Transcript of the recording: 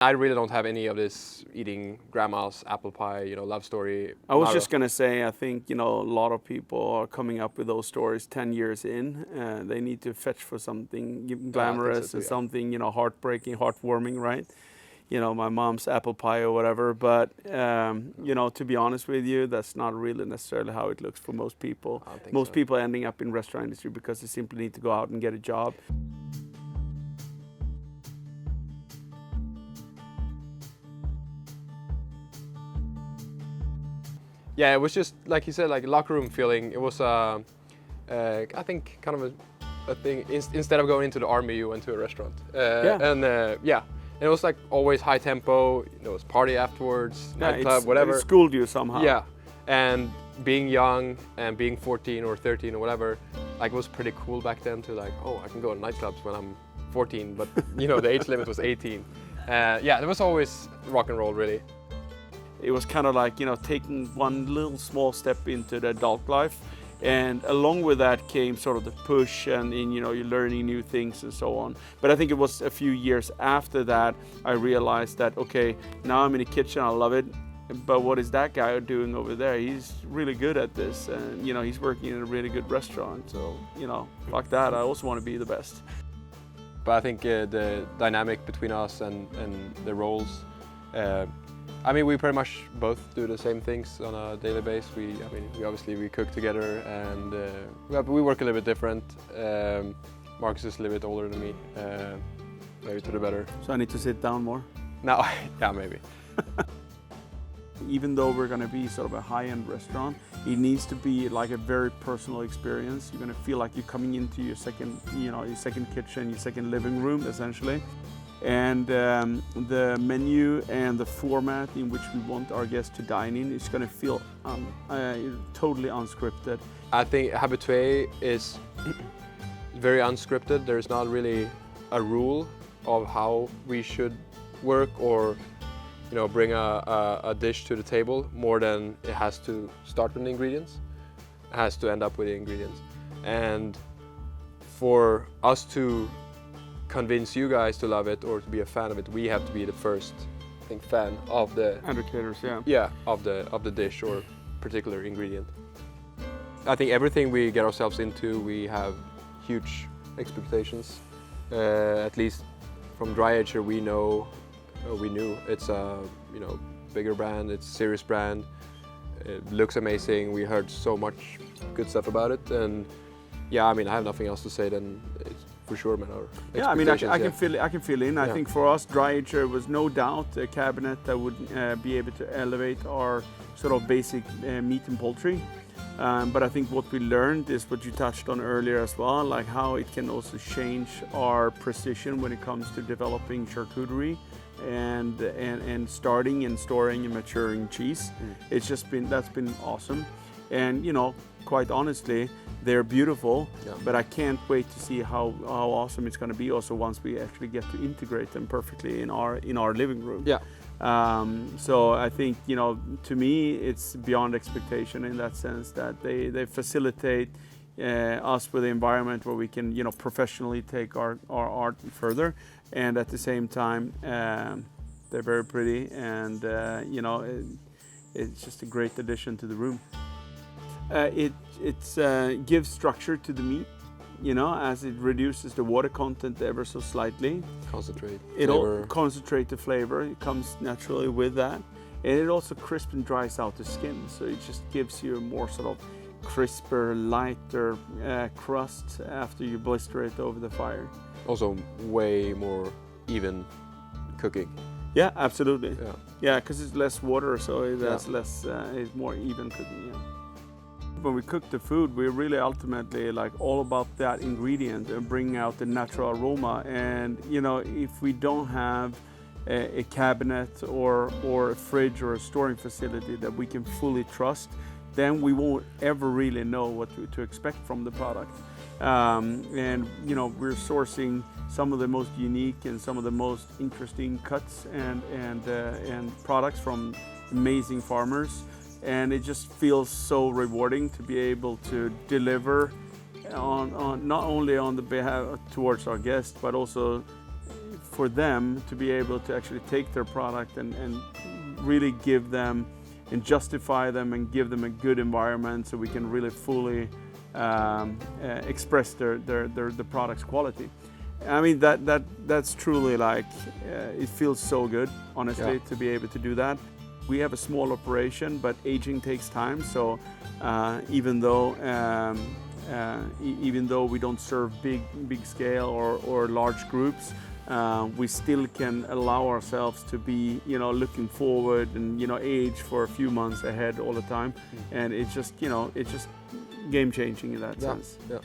I really don't have any of this eating grandma's apple pie, love story. I was just going to say, I think, a lot of people are coming up with those stories 10 years in. They need to fetch for something glamorous and something, heartbreaking, heartwarming, right? My mom's apple pie or whatever. But, to be honest with you, that's not really necessarily how it looks for most people. Most people ending up in restaurant industry because they simply need to go out and get a job. Yeah, it was just, like you said, like a locker room feeling. It was, I think, kind of a thing. Instead of going into the army, you went to a restaurant. And it was like always high tempo. It was party afterwards, nightclub, whatever. It schooled you somehow. Yeah, and being young and being 14 or 13 or whatever, like it was pretty cool back then to like, oh, I can go to nightclubs when I'm 14, but the age limit was 18. Yeah, it was always rock and roll, really. It was kind of like, taking one little small step into the adult life. And along with that came sort of the push and you're learning new things and so on. But I think it was a few years after that, I realized that, okay, now I'm in the kitchen, I love it. But what is that guy doing over there? He's really good at this. And, he's working in a really good restaurant. So, fuck that, I also want to be the best. But I think the dynamic between us and the roles, we pretty much both do the same things on a daily basis. We obviously cook together and we work a little bit different. Marcus is a little bit older than me, maybe to the better. So I need to sit down more? No, yeah, maybe. Even though we're going to be sort of a high-end restaurant, it needs to be like a very personal experience. You're going to feel like you're coming into your second kitchen, your second living room, essentially. And the menu and the format in which we want our guests to dine in is going to feel totally unscripted. I think Habitué is very unscripted. There's not really a rule of how we should work or bring a dish to the table more than it has to start with the ingredients. It has to end up with the ingredients. And for us to convince you guys to love it or to be a fan of it, we have to be the first, I think, fan of the educators, of the dish or particular ingredient. I think everything we get ourselves into, we have huge expectations. At least from Dry Ager, we knew it's a bigger brand, it's a serious brand. It looks amazing. We heard so much good stuff about it, and I have nothing else to say than it's for sure, man. I can fill in. I think for us, Dry Ager was no doubt a cabinet that would be able to elevate our sort of basic meat and poultry. But I think what we learned is what you touched on earlier as well, like how it can also change our precision when it comes to developing charcuterie and starting and storing and maturing cheese. It's just that's been awesome. And quite honestly, they're beautiful, but I can't wait to see how awesome it's going to be also once we actually get to integrate them perfectly in our living room. So I think to me it's beyond expectation in that sense that they facilitate us with the environment where we can professionally take our art further, and at the same time they're very pretty, and it's just a great addition to the room. It gives structure to the meat, as it reduces the water content ever so slightly. It'll concentrate the flavor. It comes naturally with that, and it also crisps and dries out the skin. So it just gives you a more sort of crisper, lighter crust after you blister it over the fire. Also, way more even cooking. Yeah, absolutely. Yeah, because it's less water, so it has less. It's more even cooking. When we cook the food, we're really ultimately like all about that ingredient and bringing out the natural aroma. And if we don't have a cabinet or a fridge or a storing facility that we can fully trust, then we won't ever really know what to expect from the product. And we're sourcing some of the most unique and some of the most interesting cuts and products from amazing farmers. And it just feels so rewarding to be able to deliver on not only on the behalf towards our guests, but also for them to be able to actually take their product and really give them and justify them and give them a good environment so we can really fully express the product's quality. I mean, that's truly like, it feels so good, honestly, to be able to do that. We have a small operation, but aging takes time. So even though we don't serve big scale or large groups, we still can allow ourselves to be, looking forward and, age for a few months ahead all the time. And it's just, game changing in that sense. Yeah.